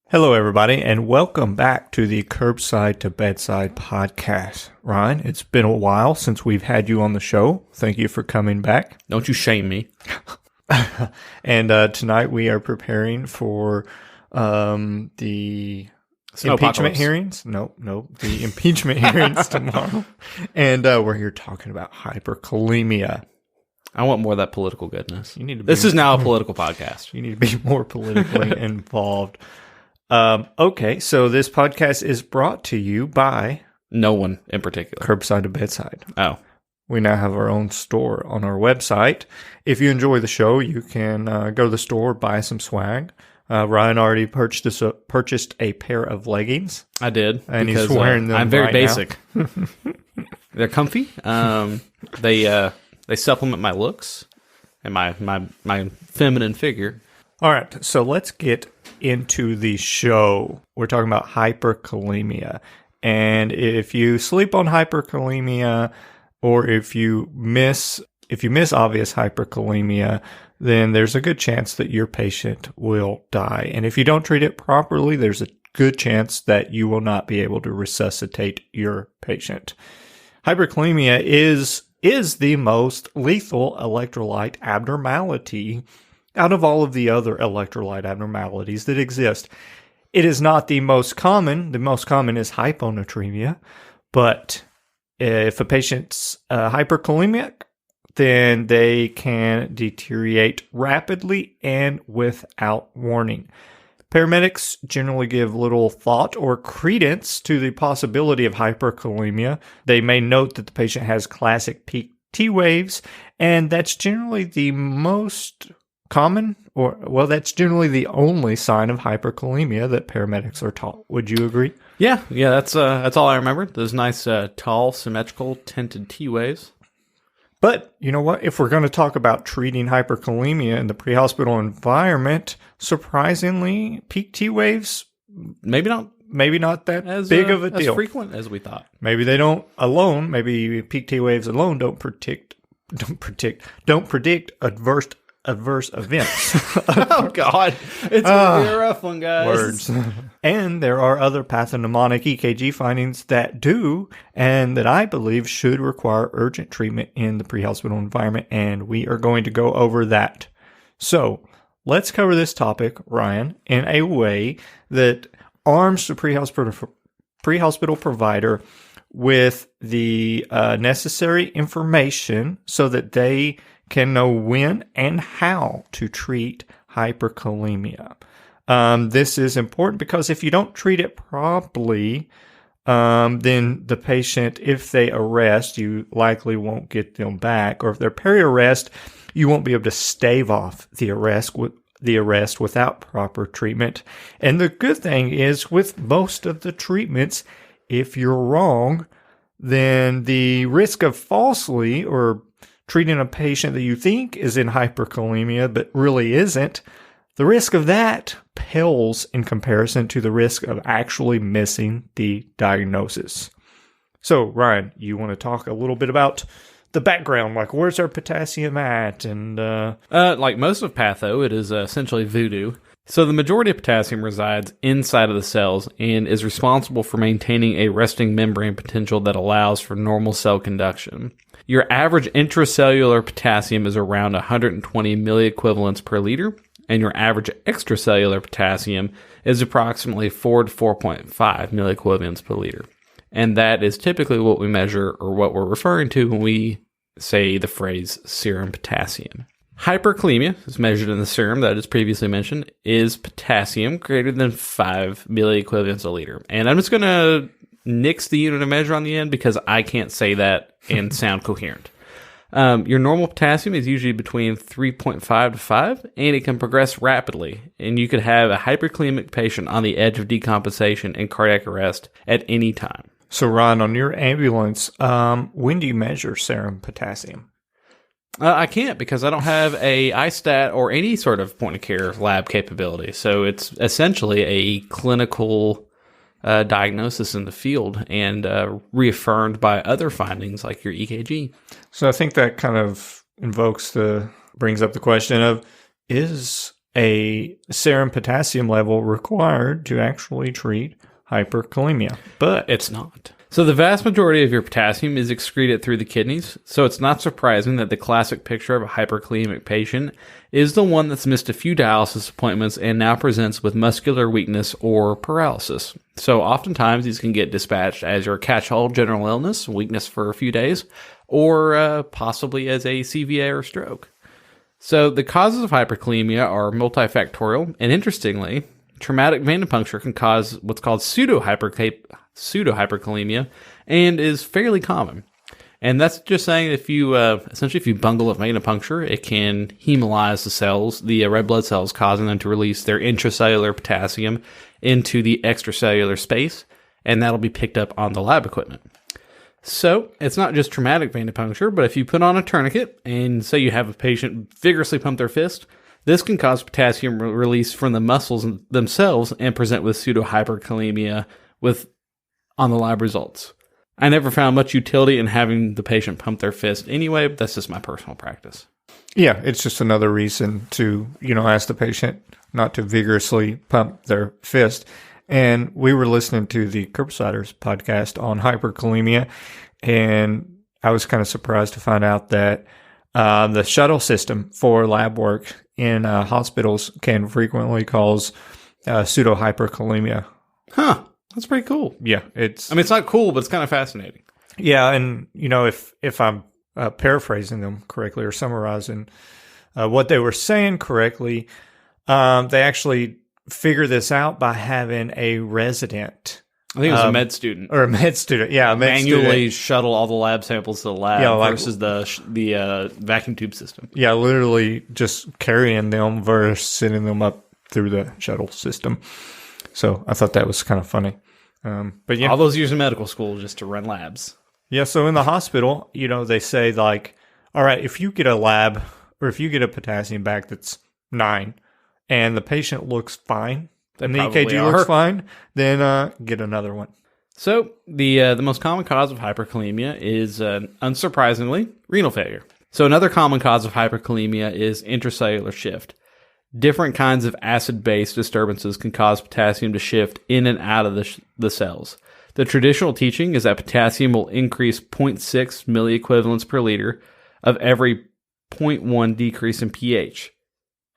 Hello, everybody, and welcome back to the Curbside to Bedside podcast. Ryan, it's been a while since we've had you on the show. Thank you for coming back. Don't you shame me. And tonight we are preparing for the impeachment hearings. No, the impeachment hearings tomorrow. And we're here talking about hyperkalemia. I want more of that political goodness. This is now a political podcast. You need to be more politically involved. Okay, so this podcast is brought to you by no one in particular. Curbside to Bedside. Oh. We now have our own store on our website. If you enjoy the show, you can go to the store, buy some swag. Ryan already purchased a pair of leggings. I did. And he's wearing them. I'm very right basic. They're comfy. They supplement my looks and my feminine figure. All right, so let's get into the show. We're talking about hyperkalemia. And if you sleep on hyperkalemia, or if you miss obvious hyperkalemia, then there's a good chance that your patient will die. And if you don't treat it properly, there's a good chance that you will not be able to resuscitate your patient. Hyperkalemia is the most lethal electrolyte abnormality out of all of the other electrolyte abnormalities that exist. It is not the most common. The most common is hyponatremia. But if a patient's hyperkalemic, then they can deteriorate rapidly and without warning. Paramedics generally give little thought or credence to the possibility of hyperkalemia. They may note that the patient has classic peak T waves, and that's generally the most common, that's generally the only sign of hyperkalemia that paramedics are taught. Would you agree? Yeah, that's all I remember. Those nice, tall, symmetrical, tinted T waves. But you know what? If we're going to talk about treating hyperkalemia in the pre-hospital environment, surprisingly, peak T waves maybe not that as big of a deal, as frequent as we thought. Maybe they don't alone. Maybe peak T waves alone don't predict adverse events. Oh, God. It's a rough one, guys. Words. And there are other pathognomonic EKG findings that do, and that I believe should require urgent treatment in the pre-hospital environment, and we are going to go over that. So, let's cover this topic, Ryan, in a way that arms the pre-hospital provider with the necessary information so that they can know when and how to treat hyperkalemia. This is important because if you don't treat it properly, then the patient, if they arrest, you likely won't get them back. Or if they're peri-arrest, you won't be able to stave off the arrest without proper treatment. And the good thing is, with most of the treatments, if you're wrong, then the risk of falsely or treating a patient that you think is in hyperkalemia but really isn't, the risk of that pales in comparison to the risk of actually missing the diagnosis. So, Ryan, you want to talk a little bit about the background, like where's our potassium at? And like most of patho, it is essentially voodoo. So the majority of potassium resides inside of the cells and is responsible for maintaining a resting membrane potential that allows for normal cell conduction. Your average intracellular potassium is around 120 milliequivalents per liter, and your average extracellular potassium is approximately 4 to 4.5 milliequivalents per liter. And that is typically what we measure, or what we're referring to when we say the phrase serum potassium. Hyperkalemia is measured in the serum that is previously mentioned, is potassium greater than 5 milliequivalents a liter. And I'm just going to nix the unit of measure on the end because I can't say that and sound coherent. Your normal potassium is usually between 3.5 to 5, and it can progress rapidly. And you could have a hyperkalemic patient on the edge of decompensation and cardiac arrest at any time. So, Ron, on your ambulance, when do you measure serum potassium? I can't because I don't have a iStat or any sort of point-of-care lab capability. So it's essentially a clinical diagnosis in the field and reaffirmed by other findings like your EKG. So I think that kind of brings up the question of, is a serum potassium level required to actually treat hyperkalemia, but it's not. So the vast majority of your potassium is excreted through the kidneys, so it's not surprising that the classic picture of a hyperkalemic patient is the one that's missed a few dialysis appointments and now presents with muscular weakness or paralysis. So oftentimes these can get dispatched as your catch-all general illness, weakness for a few days, or possibly as a CVA or stroke. So the causes of hyperkalemia are multifactorial, and interestingly, traumatic venipuncture can cause what's called pseudohyperkalemia and is fairly common. And that's just saying if you essentially if you bungle a venipuncture, it can hemolyze the cells, the red blood cells, causing them to release their intracellular potassium into the extracellular space, and that'll be picked up on the lab equipment. So it's not just traumatic venipuncture, but if you put on a tourniquet and say you have a patient vigorously pump their fist, this can cause potassium release from the muscles themselves and present with pseudohyperkalemia on the lab results. I never found much utility in having the patient pump their fist anyway, but that's just my personal practice. Yeah, it's just another reason to, ask the patient not to vigorously pump their fist. And we were listening to the Curbsiders podcast on hyperkalemia, and I was kind of surprised to find out that the shuttle system for lab work in hospitals can frequently cause pseudohyperkalemia. Huh. That's pretty cool. Yeah, it's not cool, but it's kind of fascinating. Yeah, and if I'm paraphrasing them correctly or summarizing what they were saying correctly, they actually figure this out by having a resident. I think it was a med student. Or a med student, yeah. A med manually student. shuttle all the lab samples to the lab versus the vacuum tube system. Yeah, literally just carrying them versus sending them up through the shuttle system. So I thought that was kind of funny. But yeah. All those years in medical school just to run labs. Yeah, so in the hospital, they say like, all right, if you get a lab or if you get a potassium back that's 9 and the patient looks fine, and the EKG looks fine, then get another one. So the most common cause of hyperkalemia is, unsurprisingly, renal failure. So another common cause of hyperkalemia is intracellular shift. Different kinds of acid-base disturbances can cause potassium to shift in and out of the cells. The traditional teaching is that potassium will increase 0.6 milliequivalents per liter of every 0.1 decrease in pH.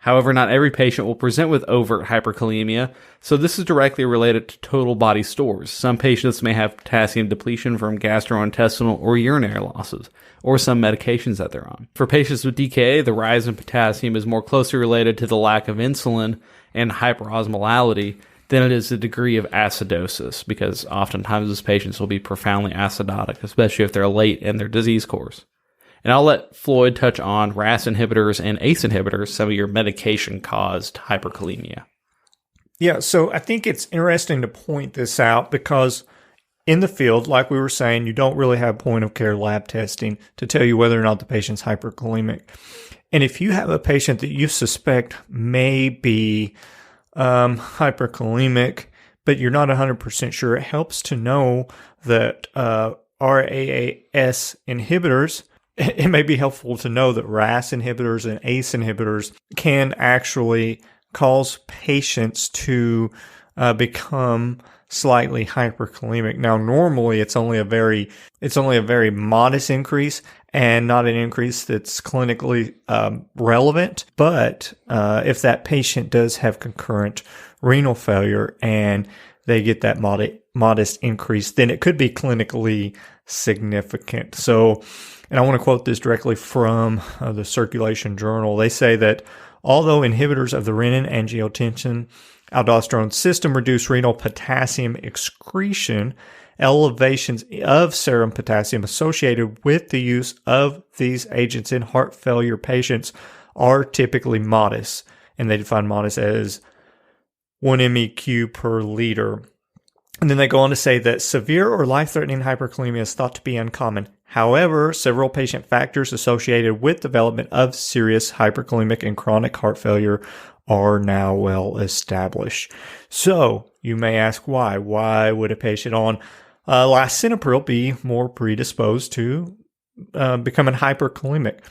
However, not every patient will present with overt hyperkalemia, so this is directly related to total body stores. Some patients may have potassium depletion from gastrointestinal or urinary losses, or some medications that they're on. For patients with DKA, the rise in potassium is more closely related to the lack of insulin and hyperosmolality than it is the degree of acidosis, because oftentimes those patients will be profoundly acidotic, especially if they're late in their disease course. And I'll let Floyd touch on RAAS inhibitors and ACE inhibitors, some of your medication-caused hyperkalemia. Yeah, so I think it's interesting to point this out because in the field, like we were saying, you don't really have point-of-care lab testing to tell you whether or not the patient's hyperkalemic. And if you have a patient that you suspect may be hyperkalemic, but you're not 100% sure, it helps to know that RAAS inhibitors, it may be helpful to know that RAAS inhibitors and ACE inhibitors can actually cause patients to become slightly hyperkalemic. Now, normally it's only a very modest increase and not an increase that's clinically relevant. But if that patient does have concurrent renal failure and they get that modest increase, then it could be clinically significant. So, and I want to quote this directly from the Circulation Journal. They say that although inhibitors of the renin-angiotensin aldosterone system reduce renal potassium excretion, elevations of serum potassium associated with the use of these agents in heart failure patients are typically modest. And they define modest as 1 MEQ per liter. And then they go on to say that severe or life-threatening hyperkalemia is thought to be uncommon. However, several patient factors associated with development of serious hyperkalemic and chronic heart failure are now well established. So you may ask why. Why would a patient on lisinopril be more predisposed to becoming hyperkalemic?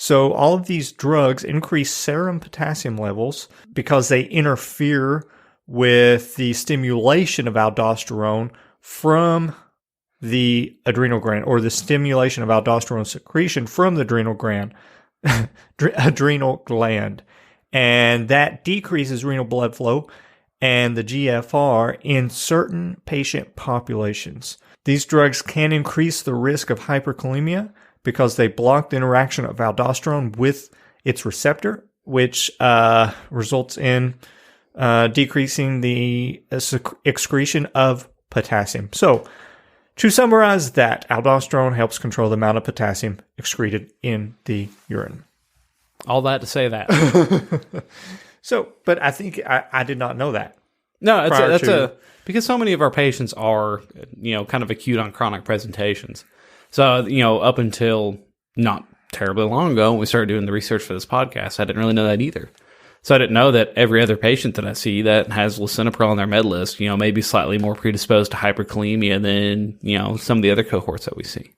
So all of these drugs increase serum potassium levels because they interfere with the stimulation of aldosterone from the adrenal gland, or the stimulation of aldosterone secretion from the adrenal gland. And that decreases renal blood flow and the GFR in certain patient populations. These drugs can increase the risk of hyperkalemia because they block the interaction of aldosterone with its receptor, which results in decreasing the excretion of potassium. So, to summarize that, aldosterone helps control the amount of potassium excreted in the urine. All that to say that. So, but I think I did not know that. No, because so many of our patients are, kind of acute on chronic presentations. So, up until not terribly long ago, when we started doing the research for this podcast, I didn't really know that either. So I didn't know that every other patient that I see that has lisinopril on their med list, may be slightly more predisposed to hyperkalemia than, some of the other cohorts that we see.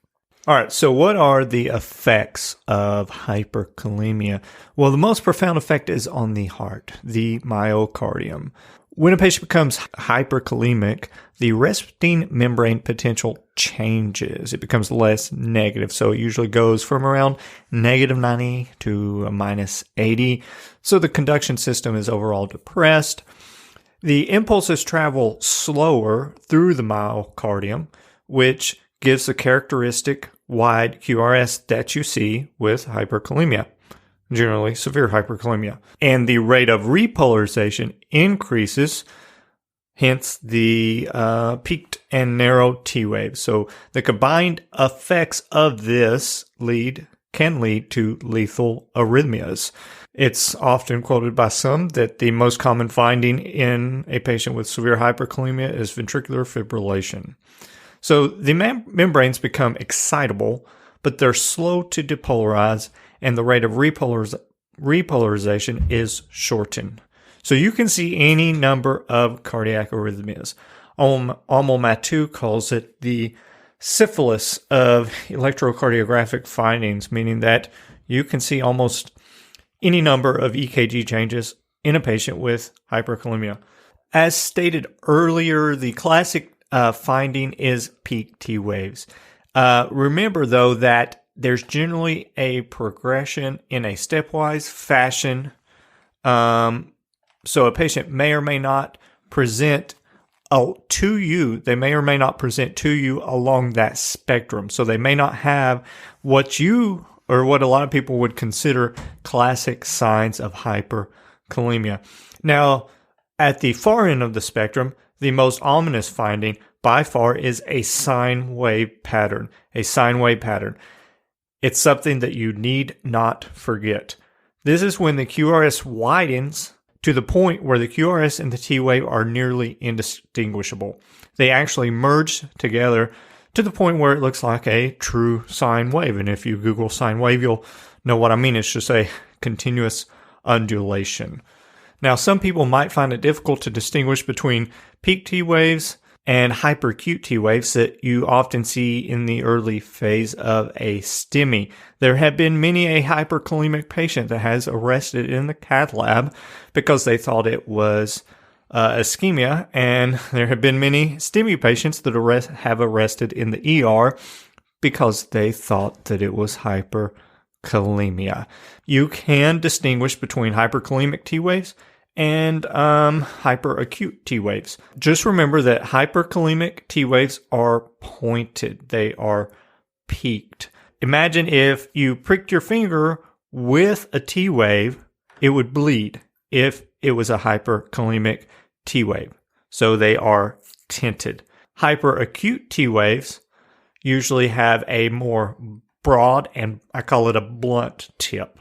All right, so what are the effects of hyperkalemia? Well, the most profound effect is on the heart, the myocardium. When a patient becomes hyperkalemic, the resting membrane potential changes. It becomes less negative. So it usually goes from around -90 to -80. So the conduction system is overall depressed. The impulses travel slower through the myocardium, which gives the characteristic wide QRS that you see with hyperkalemia, generally severe hyperkalemia. And the rate of repolarization increases, hence the peaked and narrow T waves. So the combined effects of this can lead to lethal arrhythmias. It's often quoted by some that the most common finding in a patient with severe hyperkalemia is ventricular fibrillation. So the membranes become excitable, but they're slow to depolarize, and the rate of repolarization is shortened. So you can see any number of cardiac arrhythmias. Amol Mathieu calls it the syphilis of electrocardiographic findings, meaning that you can see almost any number of EKG changes in a patient with hyperkalemia. As stated earlier, the classic finding is peak T waves. Remember, though, that there's generally a progression in a stepwise fashion. So a patient may or may not present to you. They may or may not present to you along that spectrum. So they may not have what a lot of people would consider classic signs of hyperkalemia. Now, at the far end of the spectrum, the most ominous finding by far is a sine wave pattern. A sine wave pattern. It's something that you need not forget. This is when the QRS widens to the point where the QRS and the T wave are nearly indistinguishable. They actually merge together to the point where it looks like a true sine wave. And if you Google sine wave, you'll know what I mean. It's just a continuous undulation. Now, some people might find it difficult to distinguish between peak T waves and hyperacute T waves that you often see in the early phase of a STEMI. There have been many a hyperkalemic patient that has arrested in the cath lab because they thought it was ischemia, and there have been many STEMI patients that have arrested in the ER because they thought that it was hyperkalemia. You can distinguish between hyperkalemic T waves and hyperacute T waves. Just remember that hyperkalemic T waves are pointed. They are peaked. Imagine if you pricked your finger with a T wave, it would bleed if it was a hyperkalemic T wave. So they are tinted. Hyperacute T waves usually have a more broad, and I call it a blunt tip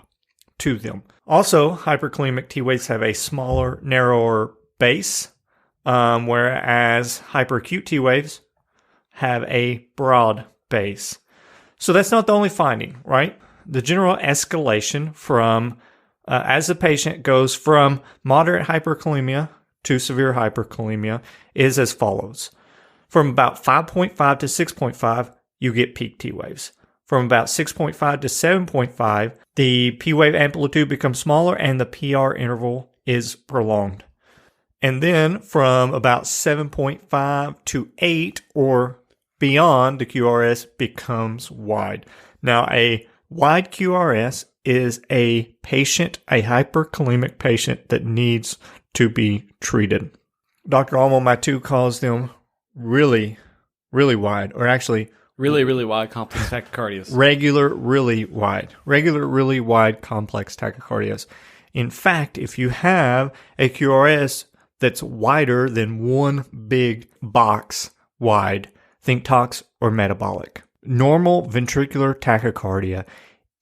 to them. Also, hyperkalemic T waves have a smaller, narrower base, whereas hyperacute T waves have a broad base. So that's not the only finding, right? The general escalation from, as the patient goes from moderate hyperkalemia to severe hyperkalemia is as follows. From about 5.5 to 6.5, you get peak T waves. from about 6.5 to 7.5, the P wave amplitude becomes smaller and the PR interval is prolonged. And then from about 7.5 to 8 or beyond, the QRS becomes wide. Now, a wide QRS is a hyperkalemic patient that needs to be treated. Dr. Almo-Matou calls them really, really wide, or actually really, really wide complex tachycardias. Regular, really wide complex tachycardias. In fact, if you have a QRS that's wider than one big box wide, think tox or metabolic. Normal ventricular tachycardia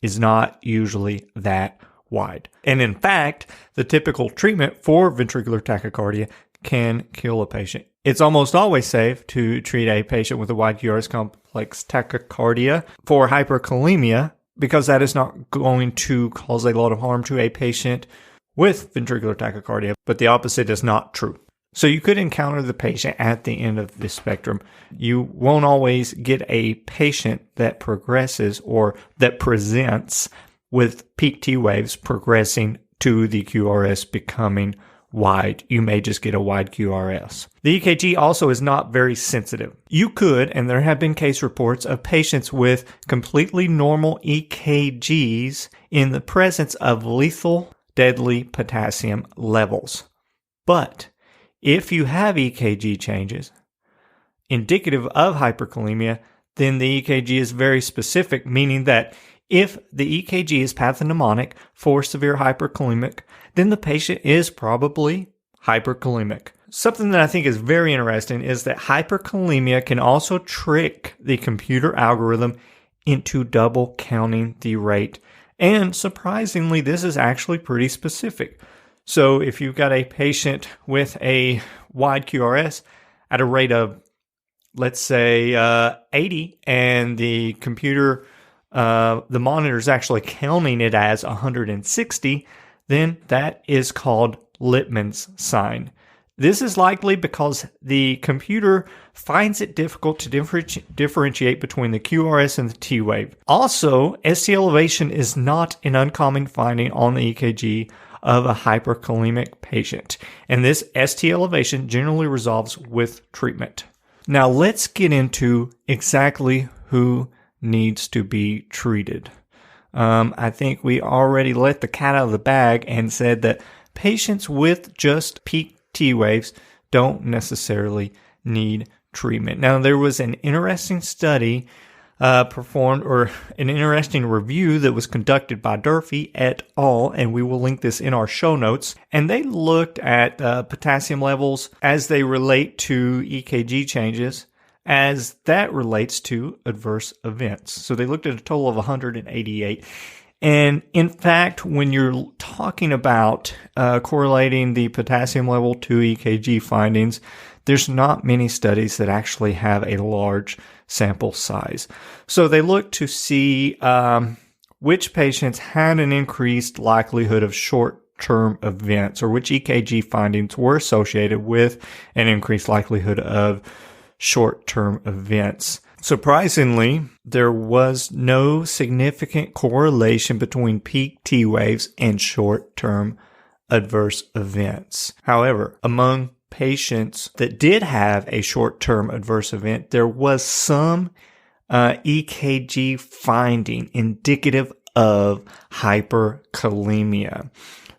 is not usually that wide. And in fact, the typical treatment for ventricular tachycardia can kill a patient. It's almost always safe to treat a patient with a wide QRS complex tachycardia for hyperkalemia because that is not going to cause a lot of harm to a patient with ventricular tachycardia, but the opposite is not true. So you could encounter the patient at the end of the spectrum. You won't always get a patient that progresses or that presents with peak T waves progressing to the QRS becoming wide. You may just get a wide QRS. The EKG also is not very sensitive. You could, and there have been case reports of patients with completely normal EKGs in the presence of lethal, deadly potassium levels. But if you have EKG changes indicative of hyperkalemia, then the EKG is very specific, meaning that if the EKG is pathognomonic for severe hyperkalemic, then the patient is probably hyperkalemic. Something that I think is very interesting is that hyperkalemia can also trick the computer algorithm into double counting the rate. And surprisingly, this is actually pretty specific. So if you've got a patient with a wide QRS at a rate of, let's say, 80, and the computer, the monitor is actually counting it as 160, then that is called Lippmann's sign. This is likely because the computer finds it difficult to differentiate between the QRS and the T wave. Also, ST elevation is not an uncommon finding on the EKG of a hyperkalemic patient, and this ST elevation generally resolves with treatment. Now let's get into exactly who needs to be treated. I think we already let the cat out of the bag and said that patients with just peak T waves don't necessarily need treatment. Now, there was an interesting study performed, or an interesting review that was conducted by Durfee et al., and we will link this in our show notes. And they looked at potassium levels as they relate to EKG changes, as that relates to adverse events. So they looked at a total of 188. And in fact, when you're talking about correlating the potassium level to EKG findings, there's not many studies that actually have a large sample size. So they looked to see which patients had an increased likelihood of short-term events, or which EKG findings were associated with an increased likelihood of short-term events. Surprisingly, there was no significant correlation between peak T waves and short-term adverse events. However, among patients that did have a short-term adverse event, there was some EKG finding indicative of hyperkalemia.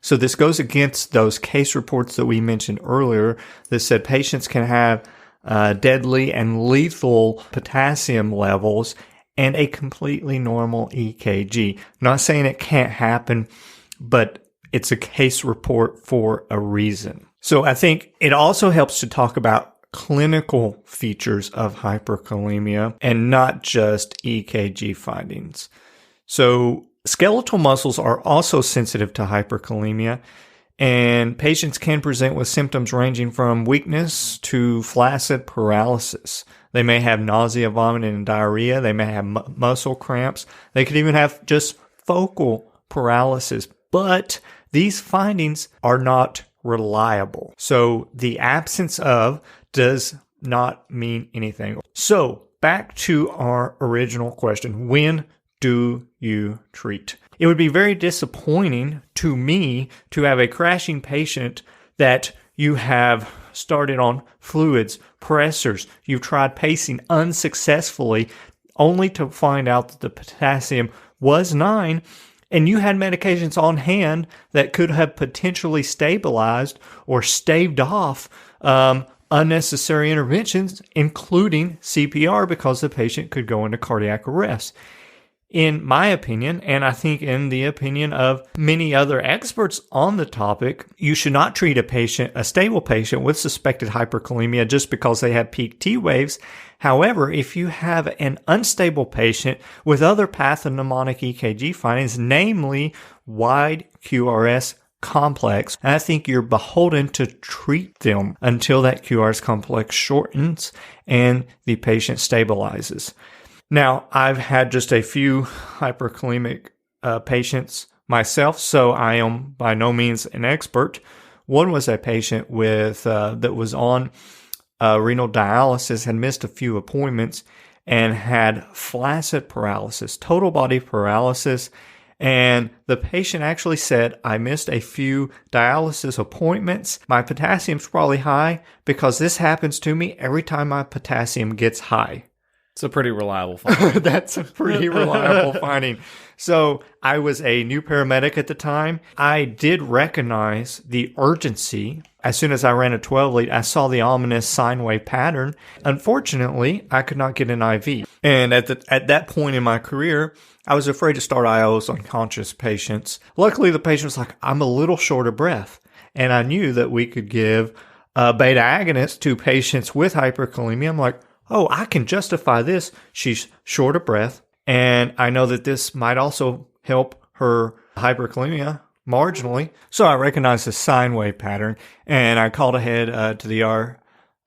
So this goes against those case reports that we mentioned earlier that said patients can have deadly and lethal potassium levels and a completely normal EKG. Not saying it can't happen, but it's a case report for a reason. So I think it also helps to talk about clinical features of hyperkalemia and not just EKG findings. So skeletal muscles are also sensitive to hyperkalemia, and patients can present with symptoms ranging from weakness to flaccid paralysis. They may have nausea, vomiting, and diarrhea. They may have muscle cramps. They could even have just focal paralysis. But these findings are not reliable. So the absence of does not mean anything. So back to our original question. When do you treat? It would be very disappointing to me to have a crashing patient that you have started on fluids, pressors, you've tried pacing unsuccessfully, only to find out that the potassium was 9, and you had medications on hand that could have potentially stabilized or staved off unnecessary interventions, including CPR, because the patient could go into cardiac arrest. In my opinion, and I think in the opinion of many other experts on the topic, you should not treat a stable patient with suspected hyperkalemia just because they have peak T waves. However, if you have an unstable patient with other pathognomonic EKG findings, namely wide QRS complex, I think you're beholden to treat them until that QRS complex shortens and the patient stabilizes. Now, I've had just a few hyperkalemic patients myself, so I am by no means an expert. One was a patient with that was on renal dialysis, had missed a few appointments, and had flaccid paralysis, total body paralysis. And the patient actually said, I missed a few dialysis appointments. My potassium's probably high because this happens to me every time my potassium gets high. It's a pretty reliable finding. That's a pretty reliable finding. So I was a new paramedic at the time. I did recognize the urgency. As soon as I ran a 12 lead, I saw the ominous sine wave pattern. Unfortunately, I could not get an IV. And at that point in my career, I was afraid to start IOs on conscious patients. Luckily, the patient was like, I'm a little short of breath. And I knew that we could give beta agonists to patients with hyperkalemia. I'm like, oh, I can justify this. She's short of breath. And I know that this might also help her hyperkalemia marginally. So I recognized the sine wave pattern, and I called ahead to the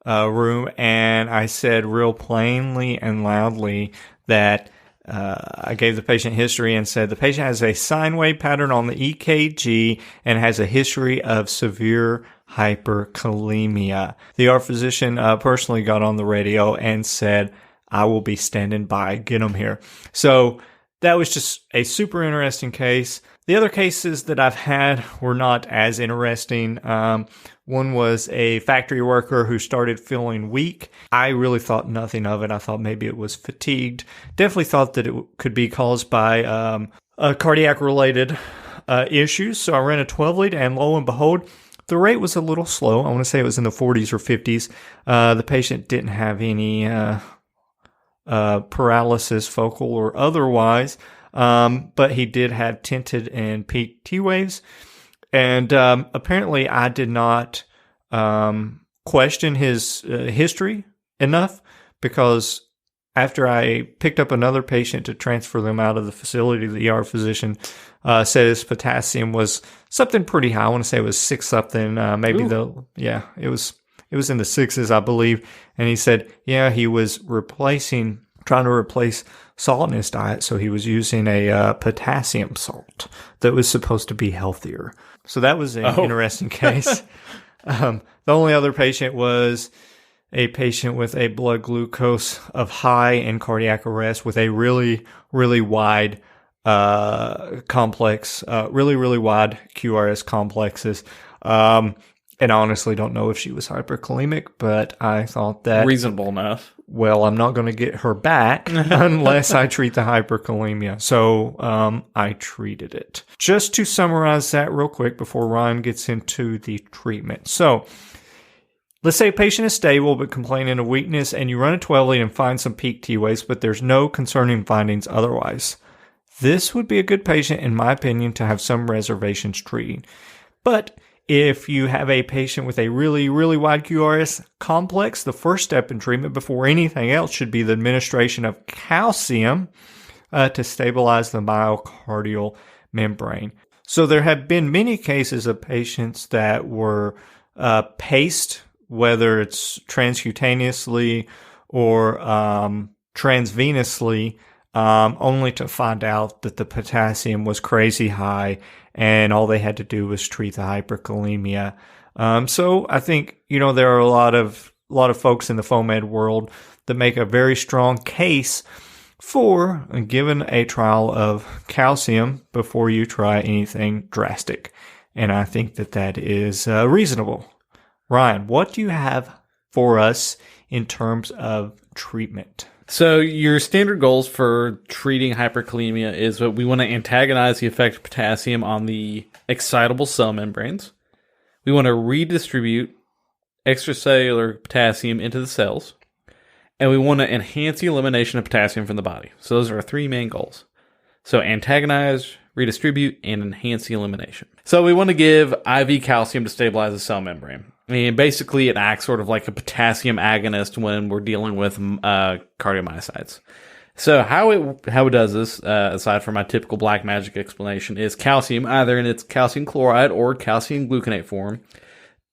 room, and I said real plainly and loudly that I gave the patient history and said the patient has a sine wave pattern on the EKG and has a history of severe hyperkalemia. The ER physician personally got on the radio and said, I will be standing by. Get them here. So that was just a super interesting case. The other cases that I've had were not as interesting. One was a factory worker who started feeling weak. I really thought nothing of it. I thought maybe it was fatigued. Definitely thought that it could be caused by cardiac-related issues. So I ran a 12 lead, and lo and behold, the rate was a little slow. I want to say it was in the 40s or 50s. The patient didn't have any paralysis, focal or otherwise, but he did have tinted and peak T waves. And apparently I did not question his history enough, because after I picked up another patient to transfer them out of the facility, the ER physician said his potassium was something pretty high. I want to say it was 6 something, maybe it was in the 6s, I believe. And he said, he was trying to replace salt in his diet. So he was using a potassium salt that was supposed to be healthier. So that was an interesting case. The only other patient was a patient with a blood glucose of high and cardiac arrest with a really, really wide complex, really wide QRS complexes. And I honestly don't know if she was hyperkalemic, but I thought that reasonable enough. Well, I'm not going to get her back unless I treat the hyperkalemia. So I treated it. Just to summarize that real quick before Ryan gets into the treatment. So let's say a patient is stable but complaining of weakness, and you run a 12 lead and find some peak T waves, but there's no concerning findings otherwise. This would be a good patient, in my opinion, to have some reservations treating. But if you have a patient with a really, really wide QRS complex, the first step in treatment before anything else should be the administration of calcium to stabilize the myocardial membrane. So there have been many cases of patients that were paced, whether it's transcutaneously or transvenously, only to find out that the potassium was crazy high and all they had to do was treat the hyperkalemia. So I think, there are a lot of folks in the FOAMed world that make a very strong case 4, given a trial of calcium before you try anything drastic. And I think that is reasonable. Ryan, what do you have for us in terms of treatment? So your standard goals for treating hyperkalemia is that we want to antagonize the effect of potassium on the excitable cell membranes. We want to redistribute extracellular potassium into the cells. And we want to enhance the elimination of potassium from the body. So those are our 3 main goals. So antagonize, redistribute, and enhance the elimination. So we want to give IV calcium to stabilize the cell membrane. And basically it acts sort of like a potassium agonist when we're dealing with cardiomyocytes. So how it does this, aside from my typical black magic explanation, is calcium, either in its calcium chloride or calcium gluconate form,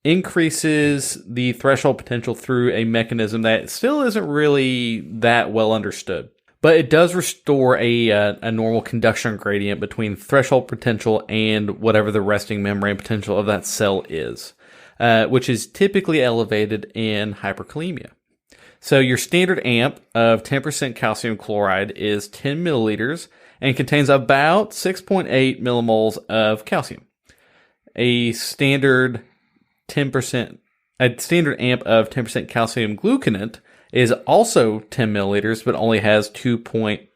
increases the threshold potential through a mechanism that still isn't really that well understood. But it does restore a normal conduction gradient between threshold potential and whatever the resting membrane potential of that cell is, which is typically elevated in hyperkalemia. So your standard amp of 10% calcium chloride is 10 milliliters and contains about 6.8 millimoles of calcium. A standard amp of 10% calcium gluconate is also 10 milliliters, but only has 2.26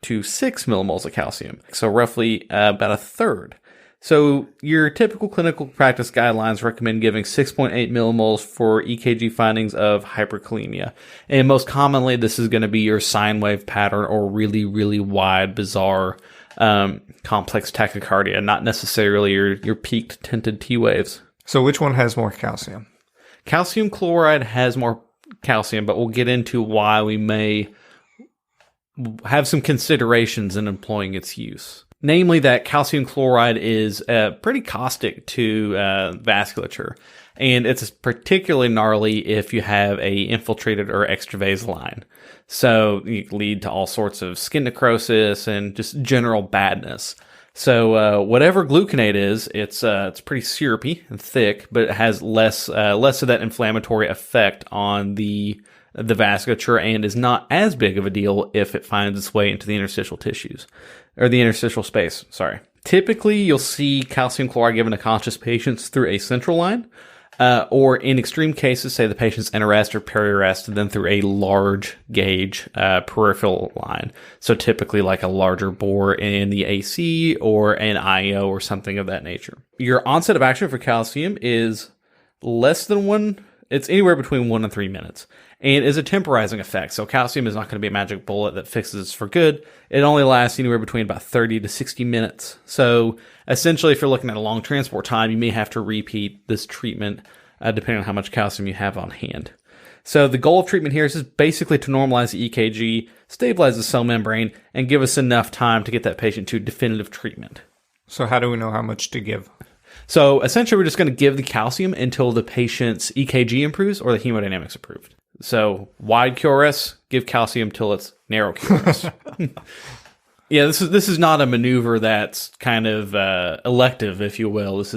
millimoles of calcium. So roughly about a third. So your typical clinical practice guidelines recommend giving 6.8 millimoles for EKG findings of hyperkalemia. And most commonly, this is going to be your sine wave pattern or really, really wide, bizarre, complex tachycardia, not necessarily your peaked tinted T waves. So which one has more calcium? Calcium chloride has more calcium, but we'll get into why we may have some considerations in employing its use. Namely that calcium chloride is pretty caustic to vasculature, and it's particularly gnarly if you have a infiltrated or extravasal line. So it can lead to all sorts of skin necrosis and just general badness. So whatever gluconate is, it's pretty syrupy and thick, but it has less of that inflammatory effect on the vasculature and is not as big of a deal if it finds its way into the interstitial tissues, or the interstitial space, sorry. Typically, you'll see calcium chloride given to conscious patients through a central line, or in extreme cases, say the patient's in arrest or peri-arrest, then through a large gauge peripheral line. So typically like a larger bore in the AC or an IO or something of that nature. Your onset of action for calcium is it's anywhere between 1 and 3 minutes, and is a temporizing effect. So calcium is not going to be a magic bullet that fixes for good. It only lasts anywhere between about 30 to 60 minutes. So essentially, if you're looking at a long transport time, you may have to repeat this treatment depending on how much calcium you have on hand. So the goal of treatment here is just basically to normalize the EKG, stabilize the cell membrane, and give us enough time to get that patient to definitive treatment. So how do we know how much to give? So essentially, we're just going to give the calcium until the patient's EKG improves or the hemodynamics improved. So wide QRS, give calcium till it's narrow QRS. Yeah, this is not a maneuver that's kind of elective, if you will. This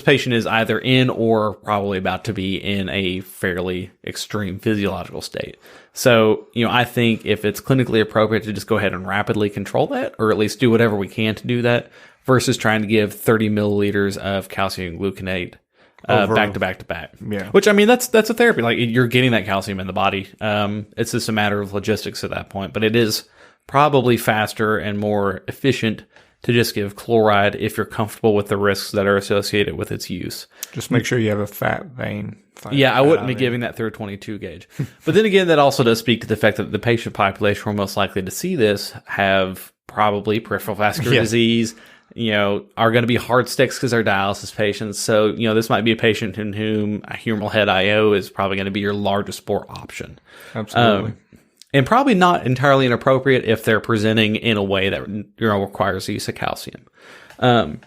patient is either in or probably about to be in a fairly extreme physiological state. So, I think if it's clinically appropriate to just go ahead and rapidly control that, or at least do whatever we can to do that, versus trying to give 30 milliliters of calcium gluconate back to back to back. Yeah. Which, that's a therapy. Like, you're getting that calcium in the body. It's just a matter of logistics at that point. But it is probably faster and more efficient to just give chloride if you're comfortable with the risks that are associated with its use. Just make sure you have a fat vein. Yeah, I wouldn't be giving that through a 22 gauge. But then again, that also does speak to the fact that the patient population we're most likely to see this have probably peripheral vascular disease, are going to be hard sticks because they're dialysis patients. So, this might be a patient in whom a humeral head IO is probably going to be your largest bore option. Absolutely. And probably not entirely inappropriate if they're presenting in a way that requires the use of calcium. And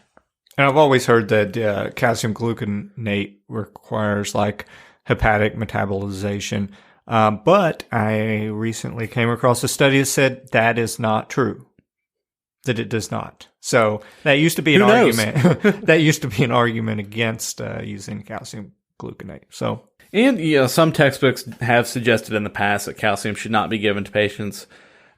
I've always heard that calcium gluconate requires like hepatic metabolization. But I recently came across a study that said that is not true. That it does not. So that used to be an argument. That used to be an argument against using calcium gluconate. So, and some textbooks have suggested in the past that calcium should not be given to patients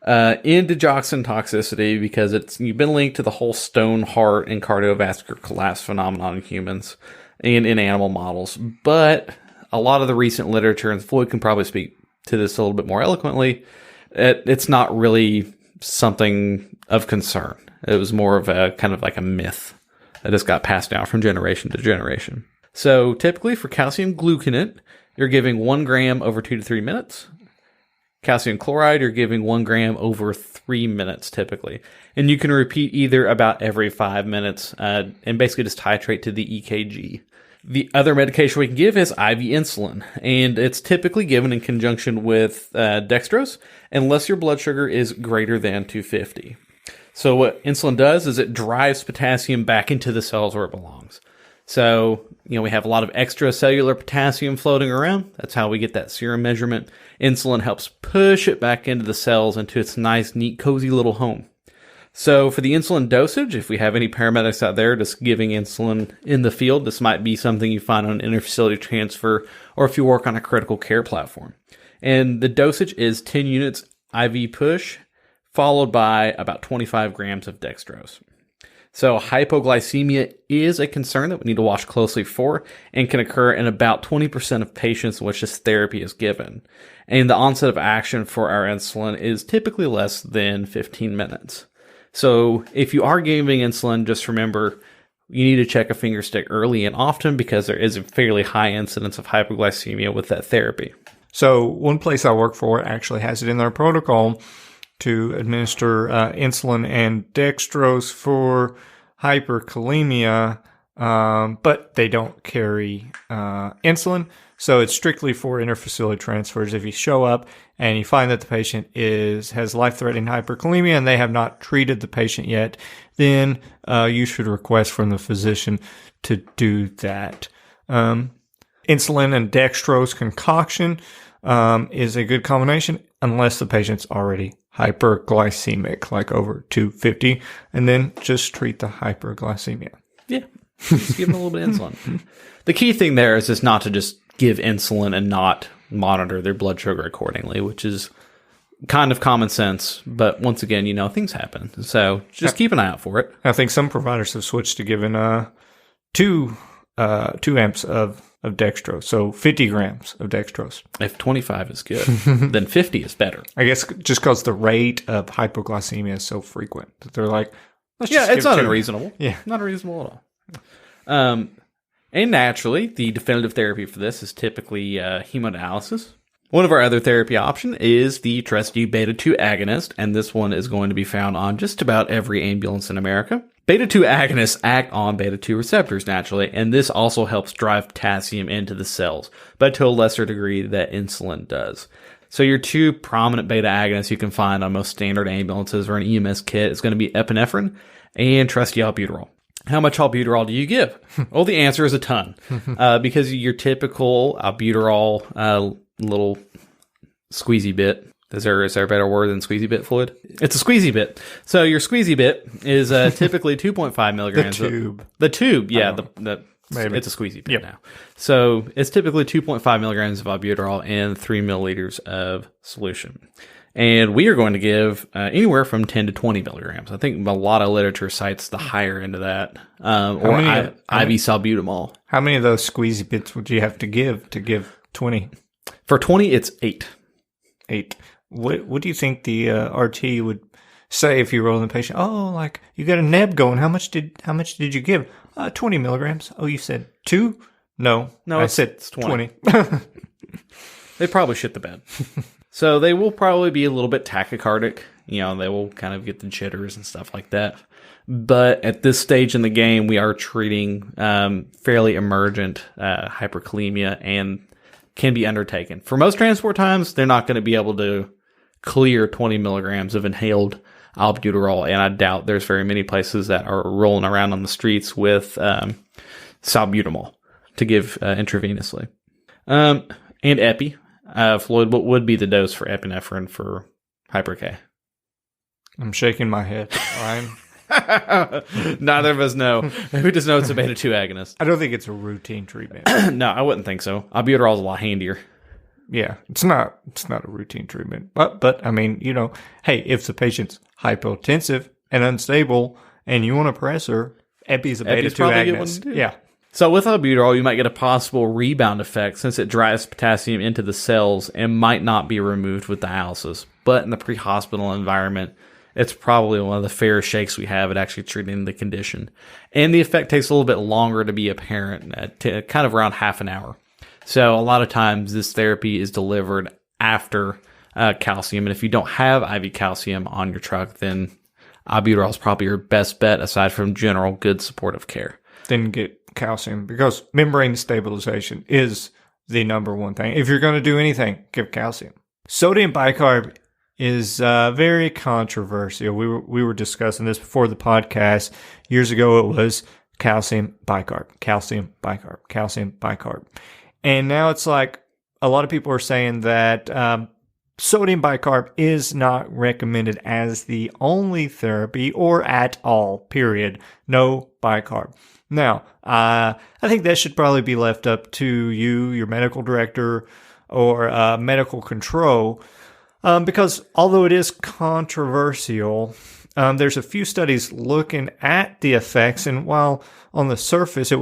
in digoxin toxicity because you've been linked to the whole stone, heart, and cardiovascular collapse phenomenon in humans and in animal models. But a lot of the recent literature, and Floyd can probably speak to this a little bit more eloquently, it's not really something of concern. It was more of a kind of like a myth that just got passed down from generation to generation. So typically for calcium gluconate, you're giving 1 gram over 2 to 3 minutes. Calcium chloride, you're giving 1 gram over 3 minutes typically. And you can repeat either about every 5 minutes and basically just titrate to the EKG. The other medication we can give is IV insulin, and it's typically given in conjunction with dextrose unless your blood sugar is greater than 250. So what insulin does is it drives potassium back into the cells where it belongs. So, we have a lot of extracellular potassium floating around. That's how we get that serum measurement. Insulin helps push it back into the cells into its nice, neat, cozy little home. So for the insulin dosage, if we have any paramedics out there just giving insulin in the field, this might be something you find on an interfacility transfer or if you work on a critical care platform. And the dosage is 10 units IV push, followed by about 25 grams of dextrose. So hypoglycemia is a concern that we need to watch closely for and can occur in about 20% of patients in which this therapy is given. And the onset of action for our insulin is typically less than 15 minutes. So if you are giving insulin, just remember you need to check a finger stick early and often because there is a fairly high incidence of hypoglycemia with that therapy. So one place I work for actually has it in their protocol to administer insulin and dextrose for hyperkalemia, but they don't carry insulin. So it's strictly for interfacility transfers. If you show up and you find that the patient has life-threatening hyperkalemia and they have not treated the patient yet, then you should request from the physician to do that. Insulin and dextrose concoction is a good combination unless the patient's already hyperglycemic, like over 250, and then just treat the hyperglycemia. Yeah, just give them a little bit of insulin. The key thing there is just not to just give insulin and not monitor their blood sugar accordingly, which is kind of common sense. But once again, things happen. So just keep an eye out for it. I think some providers have switched to giving 2 amps of dextrose, so 50 grams of dextrose. If 25 is good, then 50 is better. I guess just because the rate of hypoglycemia is so frequent that they're like, it's not unreasonable. Yeah. Not unreasonable at all. And naturally, the definitive therapy for this is typically hemodialysis. One of our other therapy option is the TrustU beta-2 agonist, and this one is going to be found on just about every ambulance in America. Beta-2 agonists act on beta-2 receptors naturally, and this also helps drive potassium into the cells, but to a lesser degree that insulin does. So your 2 prominent beta agonists you can find on most standard ambulances or an EMS kit is going to be epinephrine and trusty albuterol. How much albuterol do you give? Well, the answer is a ton, because your typical albuterol little squeezy bit. Is there a better word than squeezy bit, Floyd? It's a squeezy bit. So your squeezy bit is typically 2.5 milligrams. The tube, yeah. Maybe. It's a squeezy bit now. So it's typically 2.5 milligrams of albuterol and 3 milliliters of solution. And we are going to give anywhere from 10 to 20 milligrams. I think a lot of literature cites the higher end of that. Or IV salbutamol. How many of those squeezy bits would you have to give 20? For 20, it's 8. 8. What do you think the RT would say if you roll in the patient? Oh, like you got a neb going. How much did you give? 20 milligrams. Oh, you said 2? No, I said it's 20. They probably shit the bed. So they will probably be a little bit tachycardic. They will kind of get the jitters and stuff like that. But at this stage in the game, we are treating fairly emergent hyperkalemia and can be undertaken. For most transport times, they're not going to be able to clear 20 milligrams of inhaled albuterol, and I doubt there's very many places that are rolling around on the streets with salbutamol to give intravenously. And epi. Floyd, what would be the dose for epinephrine for HyperK? I'm shaking my head. Neither of us know. Who just knows it's a beta 2 agonist? I don't think it's a routine treatment. No, I wouldn't think so. Albuterol is a lot handier. Yeah, it's not a routine treatment. But I mean, hey, if the patient's hypotensive and unstable and you want to press her, epi's a beta 2 agonist. Yeah. So with albuterol, you might get a possible rebound effect since it drives potassium into the cells and might not be removed with dialysis. But in the pre-hospital environment, it's probably one of the fairest shakes we have at actually treating the condition. And the effect takes a little bit longer to be apparent, at kind of around half an hour. So a lot of times this therapy is delivered after calcium. And if you don't have IV calcium on your truck, then albuterol is probably your best bet aside from general good supportive care. Then get calcium, because membrane stabilization is the number one thing. If you're going to do anything, give calcium. Sodium bicarb is very controversial. We were discussing this before the podcast. Years ago, it was calcium bicarb, calcium bicarb, calcium bicarb. And now it's like a lot of people are saying that sodium bicarb is not recommended as the only therapy or at all, period. No bicarb. Now, I think that should probably be left up to you, your medical director, or medical control, because although it is controversial, there's a few studies looking at the effects, and while on the surface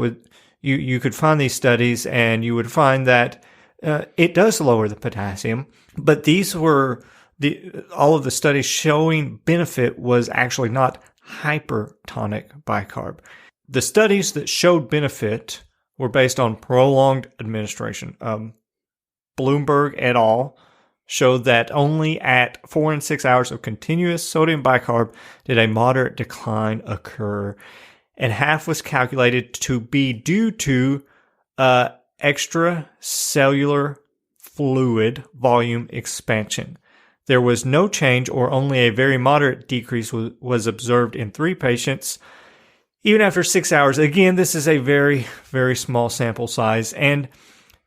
you could find these studies and you would find that it does lower the potassium, but these were all of the studies showing benefit was actually not hypertonic bicarb. The studies that showed benefit were based on prolonged administration. Bloomberg et al. Showed that only at 4 and 6 hours of continuous sodium bicarb did a moderate decline occur, and half was calculated to be due to extracellular fluid volume expansion. There was no change or only a very moderate decrease was observed in 3 patients, even after 6 hours. Again, this is a very, very small sample size, and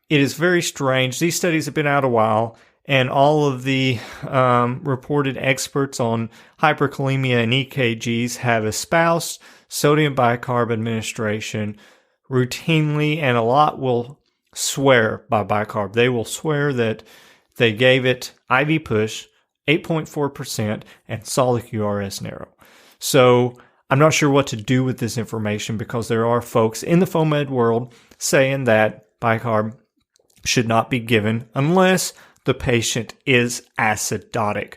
it is very strange. These studies have been out a while, and all of the reported experts on hyperkalemia and EKGs have espoused sodium bicarb administration routinely, and a lot will swear by bicarb. They will swear that they gave it IV push, 8.4%, and saw the QRS narrow. So I'm not sure what to do with this information, because there are folks in the FOAMed world saying that bicarb should not be given unless the patient is acidotic.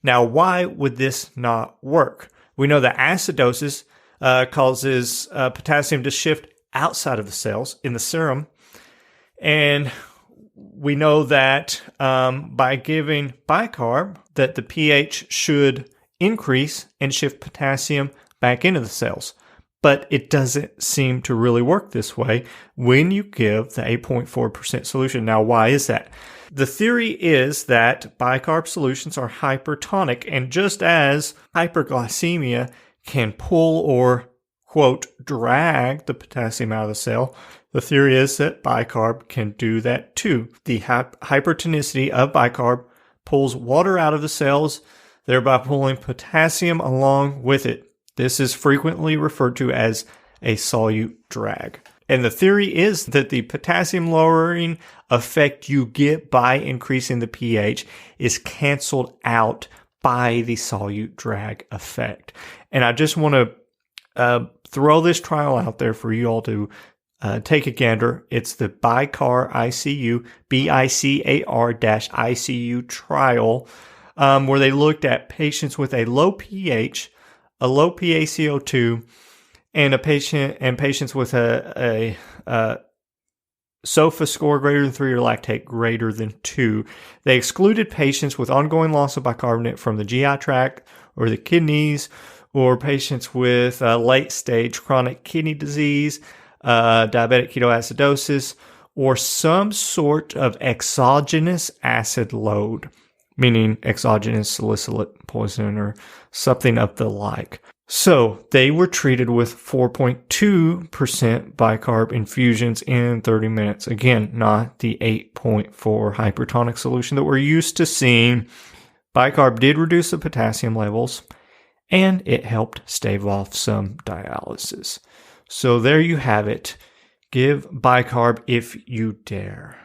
Now, why would this not work? We know that acidosis causes potassium to shift outside of the cells in the serum, and we know that by giving bicarb that the pH should increase and shift potassium back into the cells. But it doesn't seem to really work this way when you give the 8.4% solution. Now, why is that? The theory is that bicarb solutions are hypertonic, and just as hyperglycemia can pull or, quote, drag the potassium out of the cell, the theory is that bicarb can do that too. The hypertonicity of bicarb pulls water out of the cells, thereby pulling potassium along with it. This is frequently referred to as a solute drag. And the theory is that the potassium lowering effect you get by increasing the pH is canceled out by the solute drag effect. And I just want to throw this trial out there for you all to take a gander. It's the Bicar ICU, BICAR-ICU trial, where they looked at patients with a low pH, a low PaCO2, and patients with a SOFA score greater than 3 or lactate greater than 2. They excluded patients with ongoing loss of bicarbonate from the GI tract or the kidneys, or patients with late-stage chronic kidney disease, diabetic ketoacidosis, or some sort of exogenous acid load, meaning exogenous salicylate poison or something of the like. So they were treated with 4.2% bicarb infusions in 30 minutes. Again, not the 8.4 hypertonic solution that we're used to seeing. Bicarb did reduce the potassium levels, and it helped stave off some dialysis. So there you have it. Give Bicarb if you dare.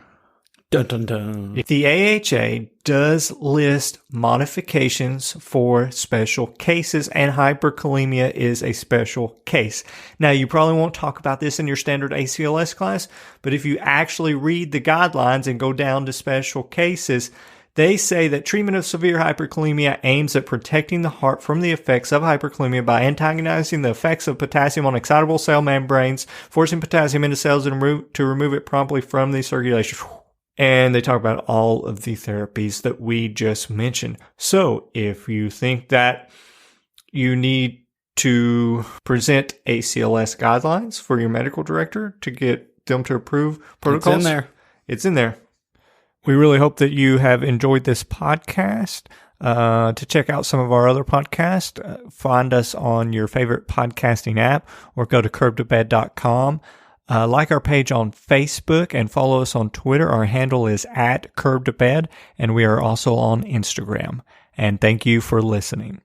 Dun, dun, dun. The AHA does list modifications for special cases, and hyperkalemia is a special case. Now, you probably won't talk about this in your standard ACLS class, but if you actually read the guidelines and go down to special cases, they say that treatment of severe hyperkalemia aims at protecting the heart from the effects of hyperkalemia by antagonizing the effects of potassium on excitable cell membranes, forcing potassium into cells to remove it promptly from the circulation. And they talk about all of the therapies that we just mentioned. So if you think that you need to present ACLS guidelines for your medical director to get them to approve protocols, It's in there. It's in there. We really hope that you have enjoyed this podcast. To check out some of our other podcasts, find us on your favorite podcasting app or go to curbtobed.com. Like our page on Facebook and follow us on Twitter. Our handle is @curbtobed, and we are also on Instagram. And thank you for listening.